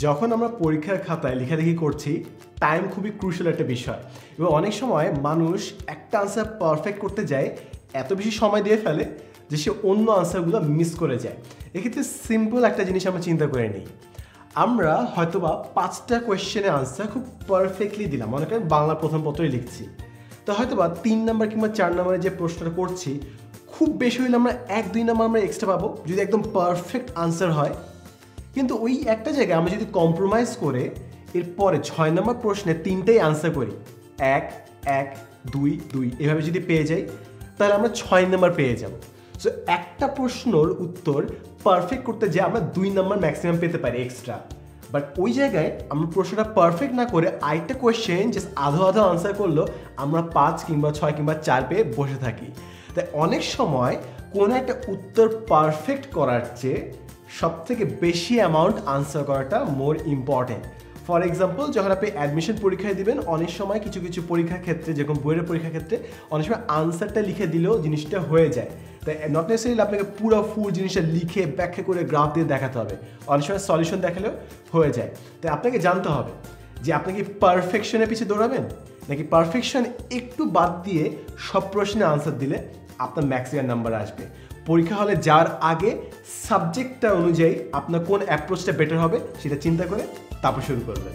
যখন আমরা পরীক্ষার খাতায় লেখালেখি করছি টাইম খুবই ক্রুশাল একটা বিষয় এবং অনেক সময় মানুষ একটা আনসার পারফেক্ট করতে যায় এত বেশি সময় দিয়ে ফেলে যে সে অন্য আনসারগুলো মিস করে যায়। এক্ষেত্রে সিম্পল একটা জিনিস আমরা চিন্তা করে নিই। আমরা হয়তোবা 5টা কোয়েশ্চেনের আনসার খুব পারফেক্টলি দিলাম, মনে করেন বাংলা প্রথম পত্রই লিখছি, তো হয়তোবা 3 নাম্বার কিংবা 4 নাম্বারে যে প্রশ্নটা করছি খুব বেশি হলে আমরা 1-2 নাম্বার আমরা এক্সট্রা পাবো যদি একদম পারফেক্ট আনসার হয়। কিন্তু ওই একটা জায়গায় আমরা যদি কম্প্রোমাইজ করে এরপরে 6 নম্বর প্রশ্নে 3টাই আনসার করি, 1 1 2 2 এভাবে যদি পেয়ে যাই তাহলে আমরা 6 নম্বর পেয়ে যাব। সো একটা প্রশ্নর উত্তর পারফেক্ট করতে যে আমরা 2 নম্বর ম্যাক্সিমাম পেতে পারি এক্সট্রা, বাট ওই জায়গায় আমরা প্রশ্নটা পারফেক্ট না করে আরেকটা কোয়েশ্চেন জাস্ট আধো আধো আনসার করলো আমরা 5 কিংবা 6 কিংবা 4 পেয়ে বসে থাকি। তাই অনেক সময় কোনো একটা উত্তর পারফেক্ট করার চেয়ে সবথেকে বেশি অ্যামাউন্ট আনসার করাটা মোর ইম্পর্টেন্ট। ফর এক্সাম্পল, যখন আপনি অ্যাডমিশন পরীক্ষায় দিবেন অনেক সময় কিছু কিছু পরীক্ষার ক্ষেত্রে, যেরকম বইয়ের পরীক্ষার ক্ষেত্রে অনেক সময় আনসারটা লিখে দিলেও জিনিসটা হয়ে যায়। তাই নট নেসেসারিলি আপনাকে পুরো ফুল জিনিসটা লিখে ব্যাখ্যা করে গ্রাফ দিয়ে দেখাতে হবে, অনেক সময় সলিউশন দেখালেও হয়ে যায়। তাই আপনাকে জানতে হবে যে আপনি কি পারফেকশনের পিছিয়ে দৌড়াবেন নাকি পারফেকশন একটু বাদ দিয়ে সব প্রশ্নের আনসার দিলে আপনার ম্যাক্সিমাম নাম্বার আসবে। পরীক্ষা হলে যাওয়ার আগে সাবজেক্টটা অনুযায়ী আপনার কোন অ্যাপ্রোচটা বেটার হবে সেটা চিন্তা করে তারপর শুরু করবেন।